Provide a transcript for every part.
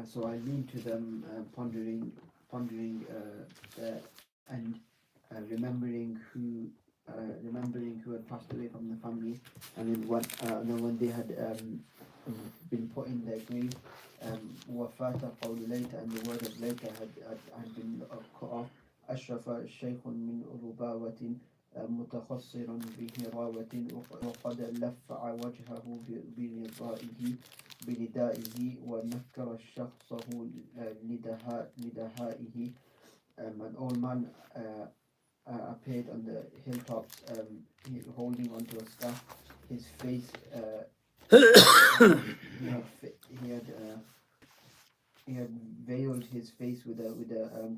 So I leaned to them, pondering and remembering who had passed away from the family, and then when they had been put in their grave, وفات قول later, and the word of later had been cut off. أشرف شيخ من رباوة متخصر بهراوة وقد لفع وجهه بردائه ونكر شخصه لدهائه. An old man appeared on the hilltops, holding onto a staff. His face, he had veiled his face with a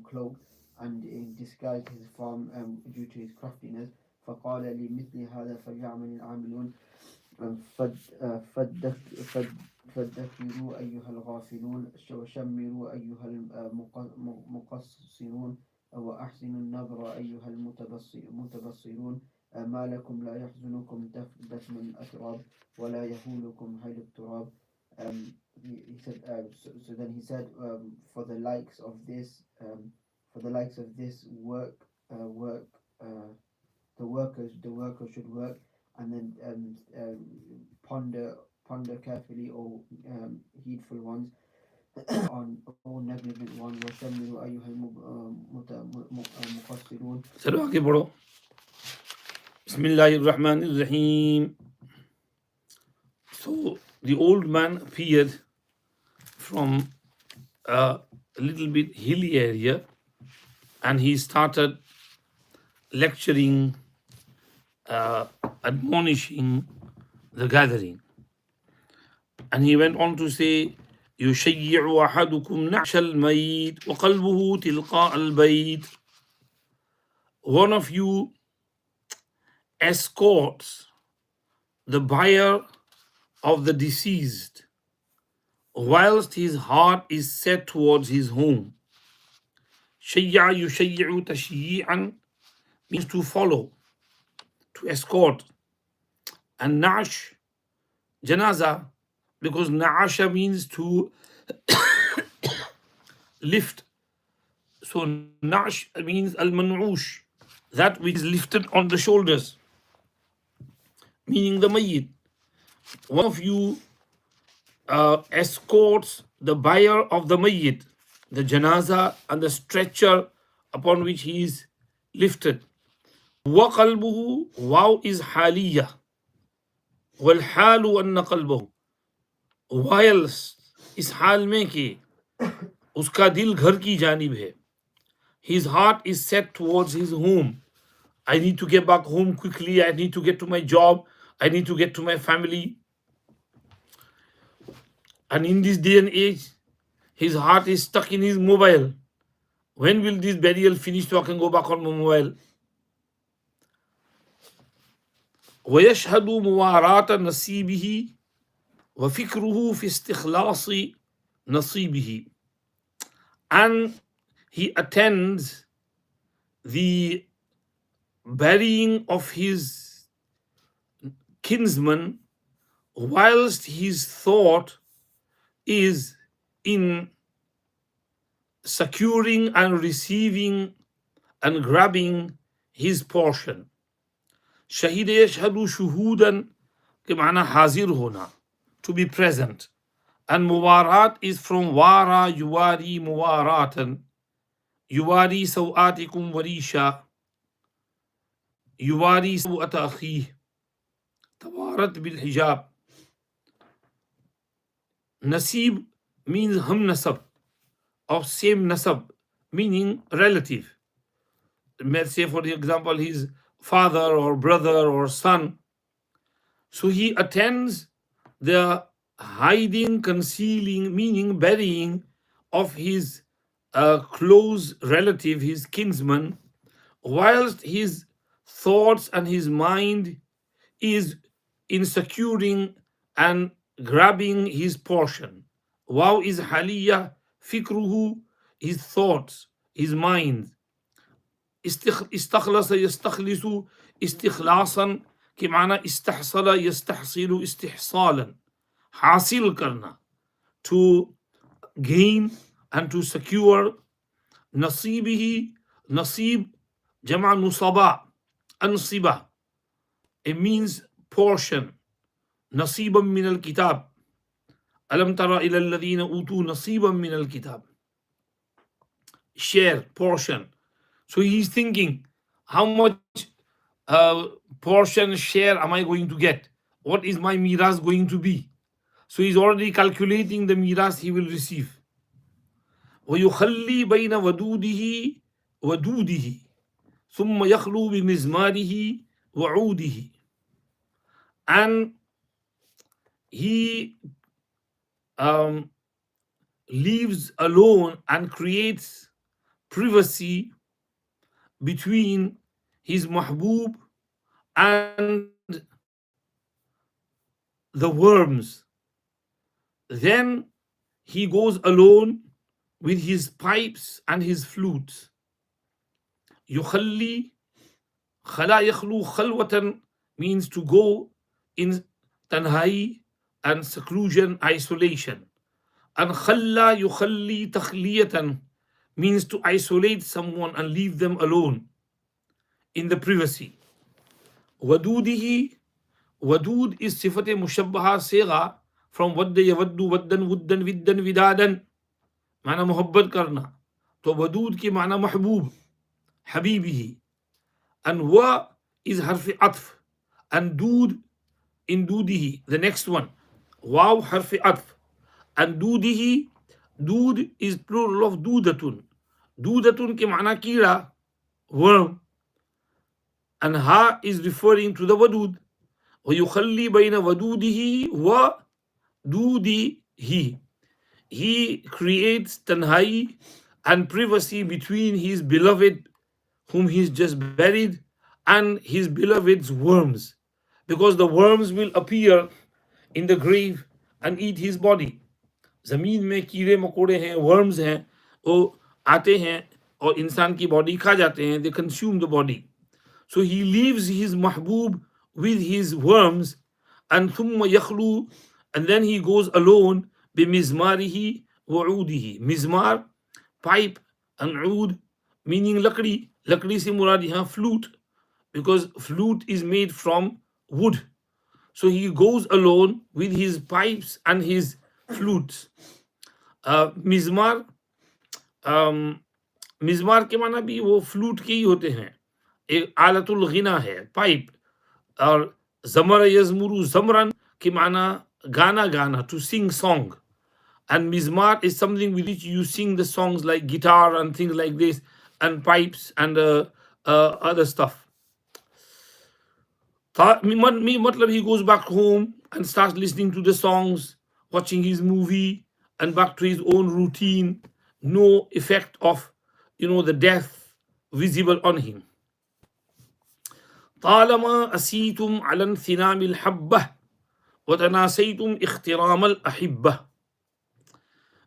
cloak, and disguised his form due to his craftiness. فقال لمثل هذا فليعمل العاملون فادكروا أيها الغافلون وشمروا أيها المقصرون وأحسنوا النظر أيها المتبصرون ما لكم لا يحزنكم دفن الأتراب ولا يهولكم حيل التراب. He said, so then he said, for the likes of this work, the workers should work, and then ponder carefully, O heedful ones, on O negligent one. وَشَمِّرُوا أَيُّهَا الْمُقَصِّرُونَ. चलो आगे बढ़ो. Bismillahirrahmanirrahim. So the old man appeared from a little bit hilly area, and he started lecturing, admonishing the gathering. And he went on to say, يشيع أحدكم نعش الميت وقلبه تلقاء البيت. One of you escorts the bier of the deceased whilst his heart is set towards his home. شيع يشيع تشييعا means to follow, to escort. And nash, janaza, because naasha means to lift. So nash means al-man'ush, that which is lifted on the shoulders, meaning the mayyit. One of you escorts the bier of the mayyit, the janaza, and the stretcher upon which he is lifted. وَقَلْبُهُ, wow is haliyah. وَالْحَالُ أَنَّ قَلْبَهُ, whilst इस हाल में कि उसका दिल घर की जानिब है. His heart is set towards his home. I need to get back home quickly. I need to get to my job. I need to get to my family. And in this day and age, his heart is stuck in his mobile. When will this burial finish so I can go back on my mobile? ويشهد موارات نصيبه وفكره في استخلاص نصيبه. And he attends the burying of his kinsman whilst his thought is in securing and receiving and grabbing his portion. शहीद यशहदु शुहूदन के माना हाजिर होना, to be present. And muwarat is from wara yuwari muwaratan, yuwari sawatikum warisha, yuwari sawata akhi, tawarat bil hijab. Nasib means hum nasab, of same nasab, meaning relative. Let's say, for example, his father or brother or son. So he attends the hiding, concealing, meaning burying of his close relative, his kinsman, whilst his thoughts and his mind is in securing and grabbing his portion. Wow is haliyah, fikruhu, his thoughts, his mind. استخلص يستخلص استخلاصا कि माना استحصل يستحصل استحصالا, हासिल करना, to gain and to secure nasibihi, nasib, jama nusaba, ansiba. It means portion. Nasiban min al kitab. Alam tara ila alladhina utu nasiban min al kitab. Share, portion. So he's thinking, how much portion, share am I going to get? What is my miras going to be? So he's already calculating the miras he will receive. ويخلي بين ودوده ودوده ثم يخلو بمزماره وعوده. And he leaves alone and creates privacy between his mahbub and the worms. Then he goes alone with his pipes and his flutes. يخلي, خلا يخلو خلوة means to go in tanhai and seclusion, isolation. And khalla yukhalli takhliyatan means to isolate someone and leave them alone in the privacy. Wadudihi, wadud is sifate mushabbaha sigha from wadda yawaddu waddan wuddan viddan vidadan, माना मोहब्बत करना. तो वदूद की माना महबूब, हबीबिही. And wa is harfi atf, and dood in dudihi, the next one, waw harfi atf, and dudihi, dood is plural of dudatun. Dudatun ke maana kira, worm, and ha is referring to the wadud. ويخلي بين ودوده ودوده. He creates tanhai and privacy between his beloved whom he's just buried and his beloved's worms, because the worms will appear in the grave and eat his body. जमीन में कीड़े मकोड़े हैं, worms हैं, वो आते हैं और इंसान की body खा जाते हैं, they consume the body. So he leaves his mahbub with his worms, and ثم يخلو, and then he goes alone بمزماره وعوده. Mizmar, pipe, and oud, meaning lakdi. Lakdi se murad yahan flute, because flute is made from wood. So he goes alone with his pipes and his flutes. Mizmar, मिजमार के माना भी वो flute के ही होते हैं. एक आलतुल गिना है, पाइप. और जमर यजमुरु जमरन के माना गाना गाना, to sing song. And mizmar is something with which you sing the songs like guitar and things like this, and pipes and other stuff. Matlab, he goes back home and starts listening to the songs, watching his movie, and back to his own routine. No effect of, the death visible on him. طالما أسيتم على انثنام الحبة وتناسيتم اخترام الأحبة.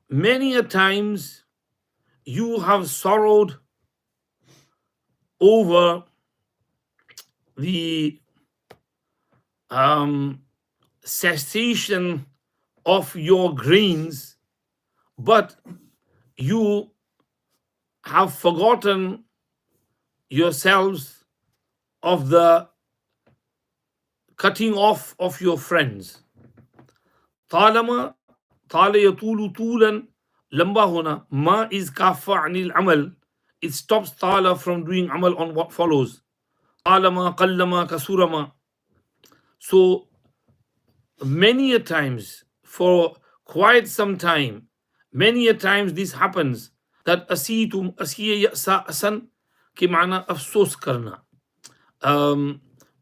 Many a times you have sorrowed over the cessation of your grains, but you have forgotten yourselves of the cutting off of your friends. طالما, طال يطول طولا, lamba hona. Ma is kafa anil amal. It stops tala from doing amal on what follows. Talama, qallama, kasurama. So many a times, for quite some time, many a times this happens, that asitum, asiya ya'sa asan ke maana afsos karna.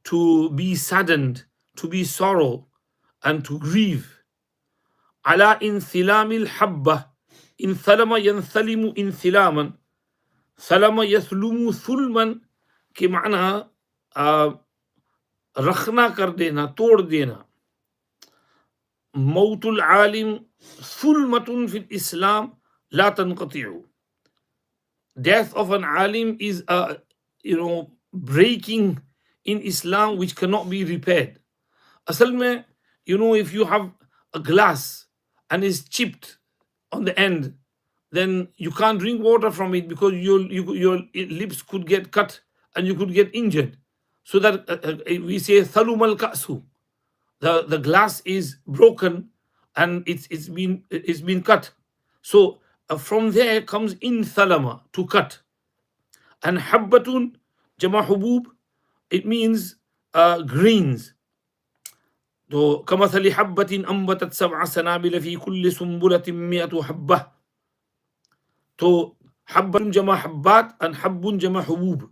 To be saddened, to be sorrow, and to grieve. Ala insilamil habba, in thalama yanthalimu insilaman, thalama yaslumu thulman ke maana रखना कर देना, तोड़ देना. मौतुल आलिम सुलमतुन फिल इस्लाम ला तनक़तिउ. Death of an alim is a breaking in Islam which cannot be repaired. Asal mein, if you have a glass and is chipped on the end, then you can't drink water from it because your lips could get cut and you could get injured. So that we say thalum al ka'su, the glass is broken and it's been cut. So from there comes in thalama, to cut. And habbatun jama hubub, it means grains. تو كمثل حبة أنبتت 7 سنابل في كل سنبلة 100 حبة. تو حبة جمع حبات and حب جمع حبوب.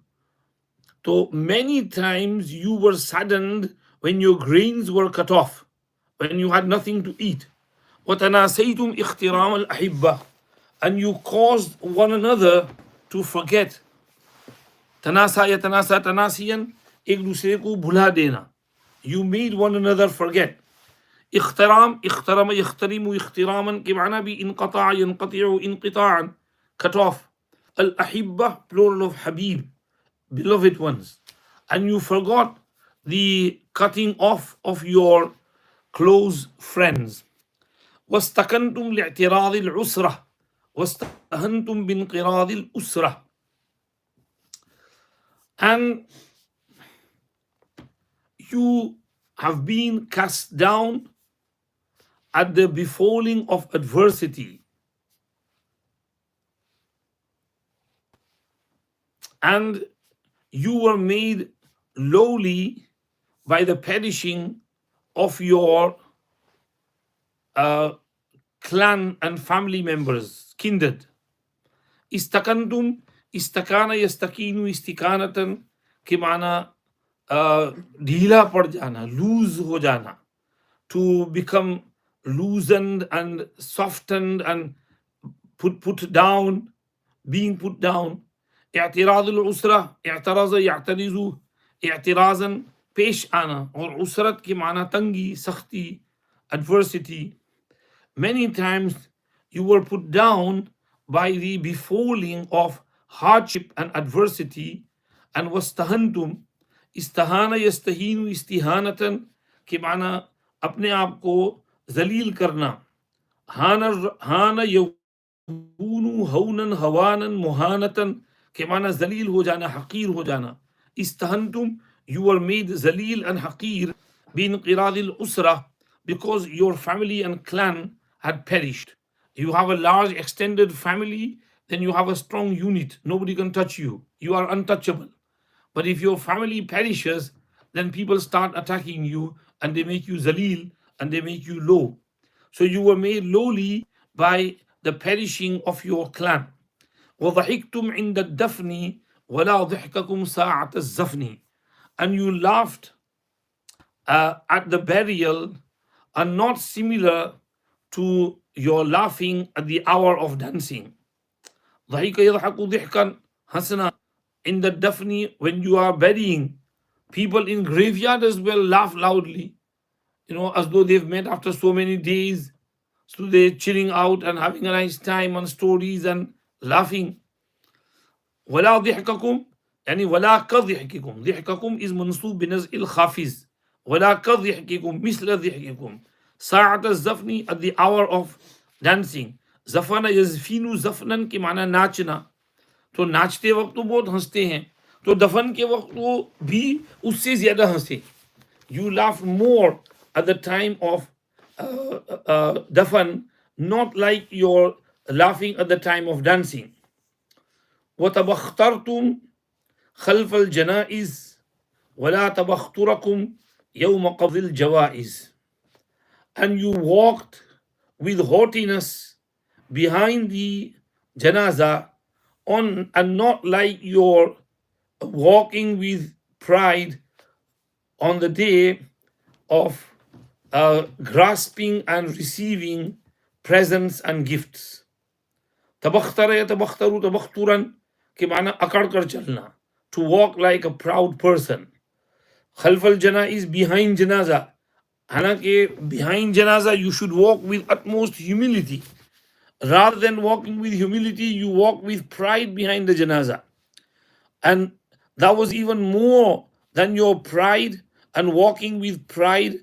So many times you were saddened when your grains were cut off, when you had nothing to eat. وتناسيتم اخترام الأحبة, and you caused one another to forget. تناسى يتناسى تناسيا, एक दूसरे को भुला देना. You made one another forget. اخترام اخترم يخترم اختراما كمعنى بانقطاع ينقطع انقطاعا, cut off. الأحبة plural of habib, beloved ones. And you forgot the cutting off of your close friends. واستكنتم لاعتراض العسرة واستهنتم بانقراض الأسرة. And you have been cast down at the befalling of adversity, and you were made lowly by the perishing of your clan and family members, kindred. Istakantum, istakana yastakinu istikanatan, के माना ढीला पड़ जाना, lose हो जाना, to become loosened and softened and put down, being put down. اعتراض العسرة, اعتراض يعترض اعتراضا, पेश आना, और उसरत के माना तंगी, सख्ती, adversity. Many times you were put down by the befalling of hardship and adversity. And wastahantum, istahana yastahinu istihanatan, के माना अपने आप को जलील करना. हाना यहूनु हौनन हवानन मुहानतन, के माना जलील हो जाना, हकीर हो जाना. Istahantum, you were made zalil and haqir binqiradil usra, because your family and clan had perished. You have a large extended family, then you have a strong unit. Nobody can touch you. You are untouchable. But if your family perishes, then people start attacking you and they make you zalil and they make you low. So you were made lowly by the perishing of your clan. وَضَحِكْتُمْ عِنْدَ الدَّفْنِ وَلَا ضِحْكَكُمْ سَاعَةَ الزَّفْنِ. And you laughed at the burial, and not similar to your laughing at the hour of dancing. ضحك يضحك ضحكا حسنا. In the dafni, when you are burying, people in graveyard as well laugh loudly, as though they've met after so many days. So they're chilling out and having a nice time on stories and laughing. ولا ضحككم يعني ولا كضحككم. ضحككم is منصوب بنزع الخافز. ولا كضحككم مثل ضحككم. ساعة الزفن, at the hour of dancing. زفن يزفين زفنا के माना नाचना. तो नाचते वक्त तो बहुत हंसते हैं, तो दफन के वक्त वो भी उससे ज्यादा हंसे. You laugh more at the time of dafan, not like you're laughing at the time of dancing. وتبخترتم خلف الجنائز ولا تبختركم يوم قبض الجوائز. And you walked with haughtiness behind the janaza, on, and not like you're walking with pride on the day of grasping and receiving presents and gifts. تبختر يتبختر تبخترا, के माना अकड़ कर चलना, to walk like a proud person. खल्फ al-jana is behind janaza. हालांकि behind janaza you should walk with utmost humility. Rather than walking with humility, you walk with pride behind the janaza. And that was even more than your pride and walking with pride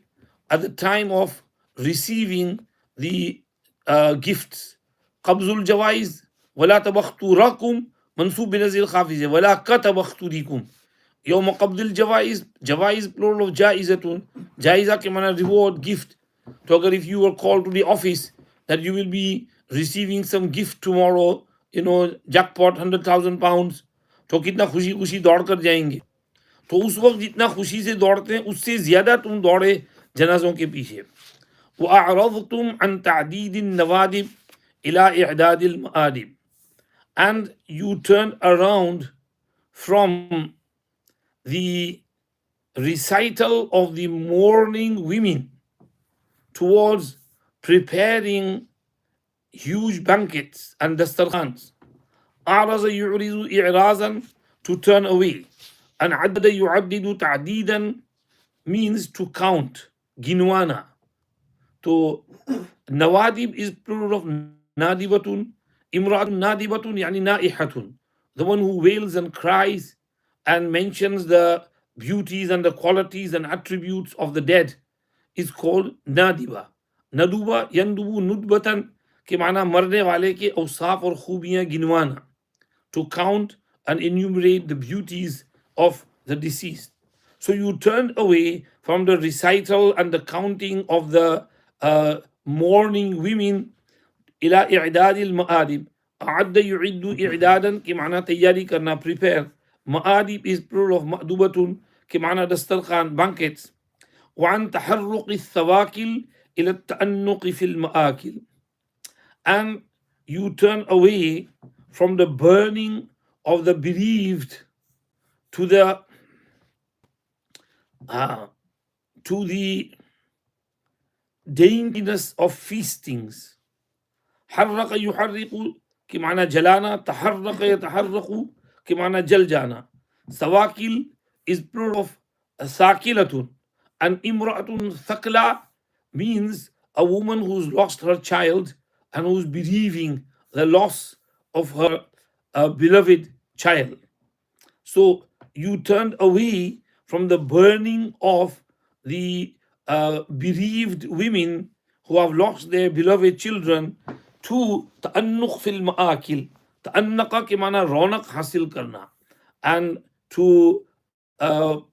at the time of receiving the gifts. कब्जुल जवाइज वला तबख्तुरकुम मंसूब बिनज़िल खाफिज़ वला कतबख्तुरिकुम यौम कब्दिल जवाइज जवाइज plural of जाइज़तुन जाइज़ा के माना reward gift तो अगर if you are called to the office that you will be receiving some gift tomorrow you know jackpot 100,000 pounds तो कितना खुशी खुशी दौड़ कर जाएंगे तो उस वक्त जितना खुशी से दौड़ते हैं उससे ज्यादा तुम दौड़े जनाजों के पीछे वअअरज़तुम अन तअदीदिन नवादिब इला इअदादिल मआदिब and you turn around from the recital of the mourning women towards preparing huge banquets and dastarkhans. أعرض يعرض إعراضا to turn away and عدد يعدد تعديدا means to count ginwana. So nawadib is plural of nadibatun. Imra'atun nadibatun yani na'ihatun. The one who wails and cries and mentions the beauties and the qualities and attributes of the dead is called nadiba. Naduba yandubu nudbatan के माना मरने वाले के औसाफ और खूबियां गिनवाना. To count and enumerate the beauties of the deceased. So you turn away from the recital and the counting of the mourning women ila i'dadil ma'adib. A'adda yu'iddu i'dadan ke maana tayyari karna, prepare. Ma'adib is plural of ma'dubatun ke maana dastarkhan, banquets. وعن تحرق الثواكل إلى التأنق في المآكل. And you turn away from the burning of the bereaved to the daintiness of feastings. حرق يحرق كمعنى جلانا, تحرق يتحرق كمعنى جل جانا. سواكل is plural of sakilatun, and imra'atun thakla means a woman who's lost her child and who's bereaving the loss of her beloved child. So you turned away from the burning of the bereaved women who have lost their beloved children to ta'annuq fil ma'akil. Ta'annaqa ke mana raunak hasil karna, and to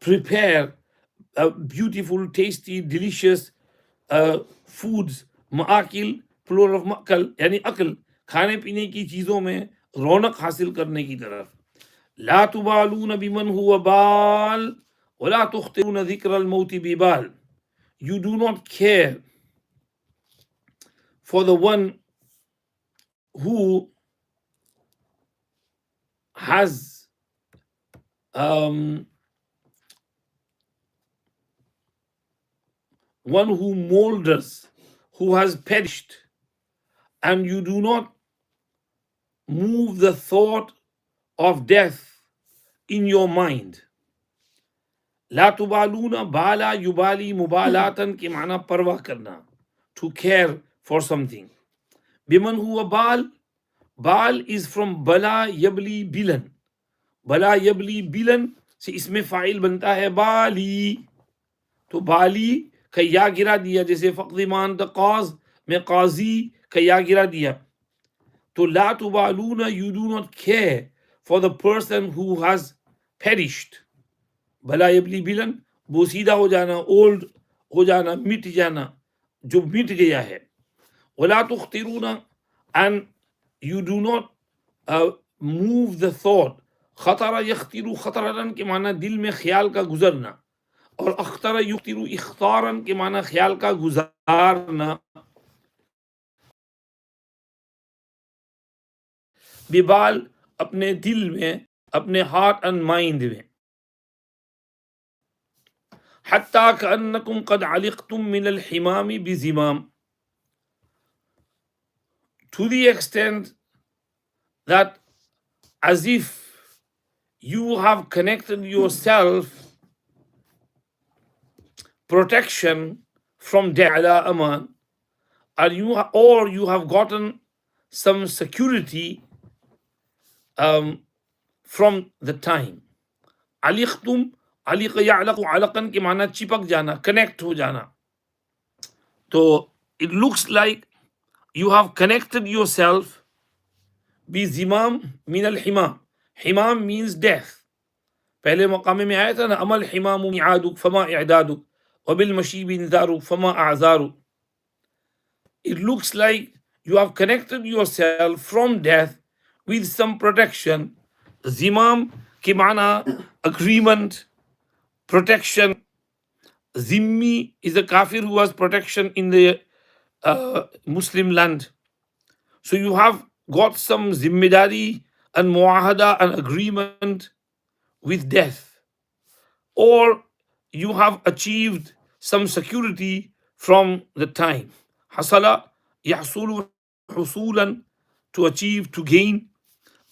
prepare beautiful, tasty, delicious foods. Ma'akil plural of ma'kal यानी अकल, खाने पीने की चीजों में रौनक हासिल करने की तरफ. ला तुबालून बिमन हुवा बाल वला तुख्तिरून ज़िक्र अल-मौत बिबाल. You do not care for the one who has one who moulders, who has perished, and you do not move the thought of death in your mind. ला तुबालूना बाला युबाली मुबालातन के माना परवाह करना, to care for something. Biman हुआ बाल, बाल is from बला यबली बिलन. बला यबली बिलन से इसमें फाइल बनता है बाली. तो बाली का या गिरा दिया, जैसे फक़दिमान तक़ाज़ में काजी का या गिरा दिया. तो ला तुबालूना, you do not care for the person who has perished. भला यबली बिलन बोसीदा हो जाना, ओल्ड हो जाना, मिट जाना, जो मिट गया है. वला तुख्तिरूना, and you do not move the thought. खतरा यख्तिरू खतरन के माना दिल में ख्याल का गुजरना, और अख्तरा युख्तिरू इख्तारन के माना ख्याल का गुजारना. बिबाल अपने दिल में, अपने हार्ट एंड माइंड में. हत्ता कअन्नकुम क़द अलिक़तुम मिनल Himami बिज़िमाम. To the extent that as if you have connected yourself protection from ala aman, or you have gotten some security from the time. अलिक़तुम, अलिक़ यअलक़ु अलक़न के माना चिपक जाना, कनेक्ट हो जाना. तो it looks like you have connected yourself bizimam min al himam. Himam means death. पहले मकामे में आया था ना, अमल हिमामु मिआदुक फमा इअदादुक वबिल मशीबि निजारुक फमा आजारु. It looks like you have connected yourself from death with some protection. Zimam के माना agreement, protection. Zimmi is a kafir who has protection in the Muslim land. So you have got some zimmidari and muahada and agreement with death, or you have achieved some security from the time. Hasala yahsulu husulan, to achieve, to gain,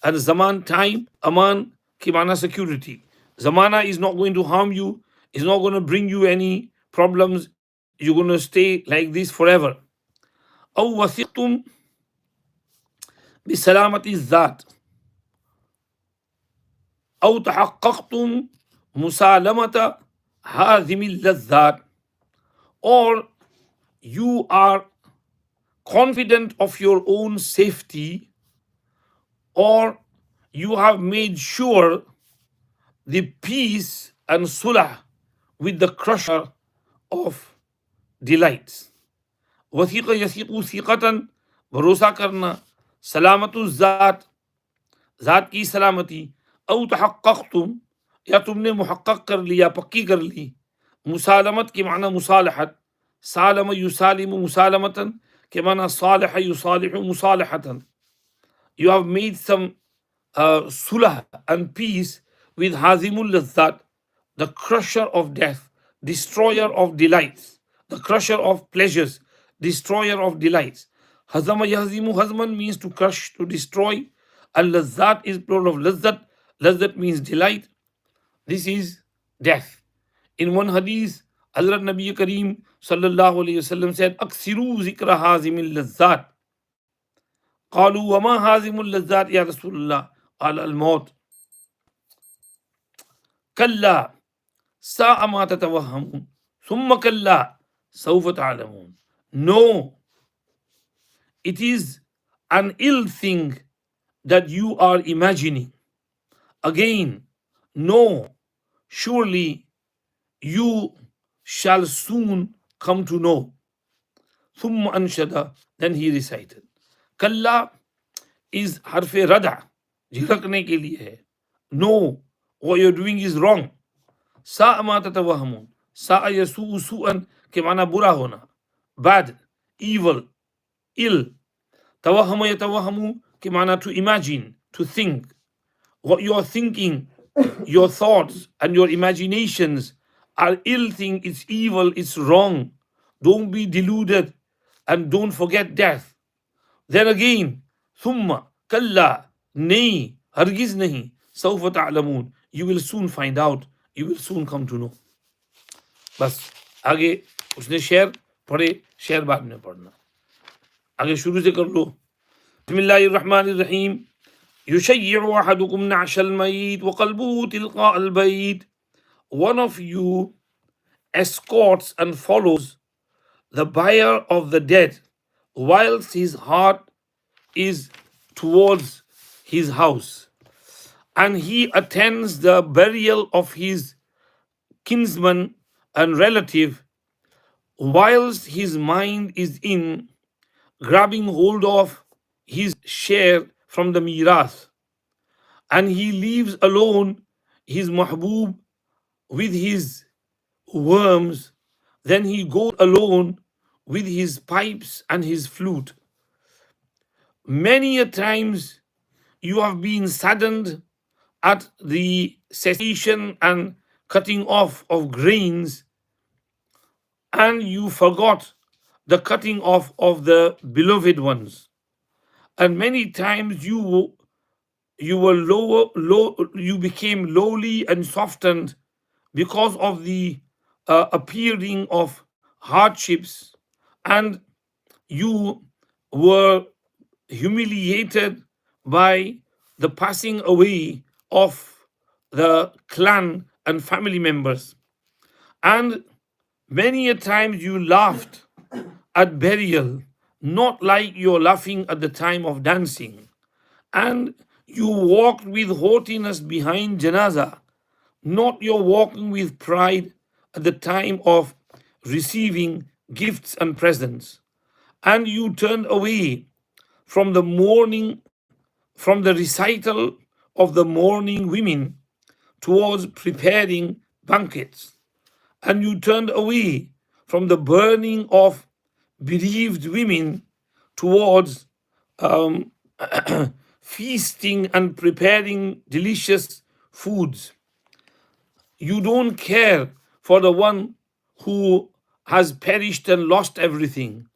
and zaman, time, aman kimana, security. Zamana is not going to harm you, is not going to bring you any problems. You're going to stay like this forever. أو وثقتم بسلامة الذات أو تحققتم مسالمة هذه اللذات, or you are confident of your own safety, or you have made sure the peace and sulah with the crusher of delights. वसीक़ यसीक़ु सीक़तन, भरोसा करना, सलामतु ज़ात, ज़ात की सलामती, औ तहक़्क़क़्तुम, या तुमने मुहक़्क़क़ कर लिया, पक्की कर ली. मुसालमत के माना मुसालहत, सालम युसालिमु मुसालमतन के माना सालह युसालिहु मुसालहतन. You have made some sulah and peace with hazimul lazzat, the crusher of death, destroyer of delights, the crusher of pleasures, destroyer of delights. Hazama yahzimu, hazman means to crush, to destroy. Al lazzat is plural of lazzat. Lazzat means delight. This is death. In one hadith, Hazrat Nabi Kareem sallallahu alayhi wasallam said, Aksiru zikra hazimil lazzat. قالوا وما هازم اللذات يا رسول الله قال الموت. كلا ساء ما تتوهمون ثم كلا سوف تعلمون. No, it is an ill thing that you are imagining. Again, no, surely you shall soon come to know. ثم أنشد, then he recited. Kalla is harfe rada, झिड़कने के लिए है. No, what you're doing is wrong. सा मा ततवहमून, सा यसू सुअन के माना बुरा होना, bad, evil, ill. तवहम यतवहमू के माना to imagine, to think. What you're thinking, your thoughts and your imaginations are ill thing, it's evil, it's wrong. Don't be deluded and don't forget death. Then again, thumma, kalla, nahi, hargiz nahi, sawfa ta'lamun, you will soon find out, you will soon come to know. बस आगे उसने शेर पढ़े, शेर बाद में पढ़ना. आगे शुरू से कर लो. बिस्मिल्लाहिर्रहमानिर्रहीम. युशय्यिउ अहदुकुम नअशल मयीत व क़ल्बुहु तिलक़ा अल बैत. One of you escorts and follows the buyer of the dead, whilst his heart is towards his house, and he attends the burial of his kinsman and relative, whilst his mind is in grabbing hold of his share from the mirath, and he leaves alone his mahbub with his worms, then he goes alone with his pipes and his flute. Many a times you have been saddened at the cessation and cutting off of grains, and you forgot the cutting off of the beloved ones. And many times you were you became lowly and softened because of the appearing of hardships, and you were humiliated by the passing away of the clan and family members. And many a times you laughed at burial, not like you're laughing at the time of dancing. and you walked with haughtiness behind janaza, not your walking with pride at the time of receiving gifts and presents, and you turned away from the mourning, from the recital of the mourning women towards preparing banquets, and you turned away from the burning of bereaved women towards um, feasting and preparing delicious foods. You don't care for the one who has perished and lost everything,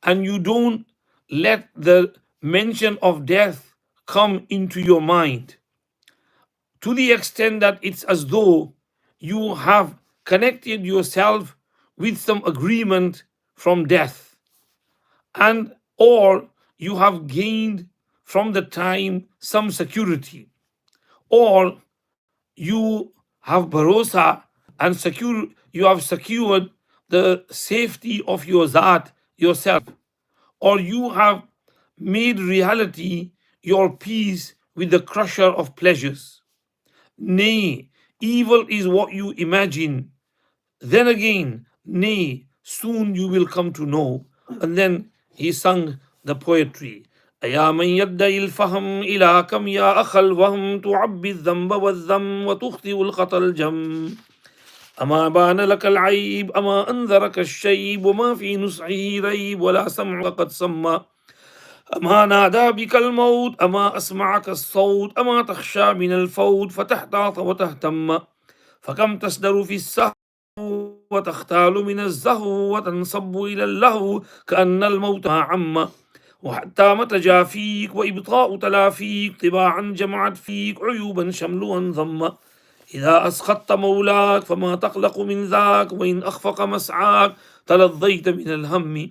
and you don't let the mention of death come into your mind to the extent that it's as though you have connected yourself with some agreement from death, and or you have gained from the time some security, or you have barosa and you have secured the safety of your zat yourself, or you have made reality your peace with the crusher of pleasures. Nay, evil is what you imagine. Then again, nay, soon you will come to know. And then he sung the poetry. يا من يدعي الفهم إلى كم يا أخ الوهم تعبي الذنب والذم وتخطئ الخطا الجم أما بان لك العيب أما أنذرك الشيب وما في نصحه ريب ولا سمعك قد سمى أما نادى بك الموت أما أسمعك الصوت أما تخشى من الفوت فتحتاط وتهتم فكم تصدر في السهو وتختال من الزهو وتنصب إلى اللهو كأن الموت عم وحتى متى جافيك وإبطاء تلافيك طباعا جمعت فيك عيوبا شملها ضم إذا أسخطت مولاك فما تقلق من ذاك وإن أخفق مسعاك تلظيت من الهم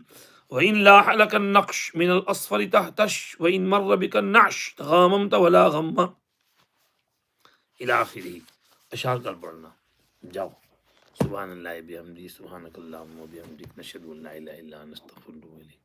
وإن لاح لك النقش من الأصفر تهتش وإن مر بك النعش تغاممت ولا غم إلى آخره. أشار قلبنا جاو. سبحان الله بحمده سبحانك اللهم وبحمدك نشهد أن لا إله إلا أنت نستغفرك ونتوب إليك.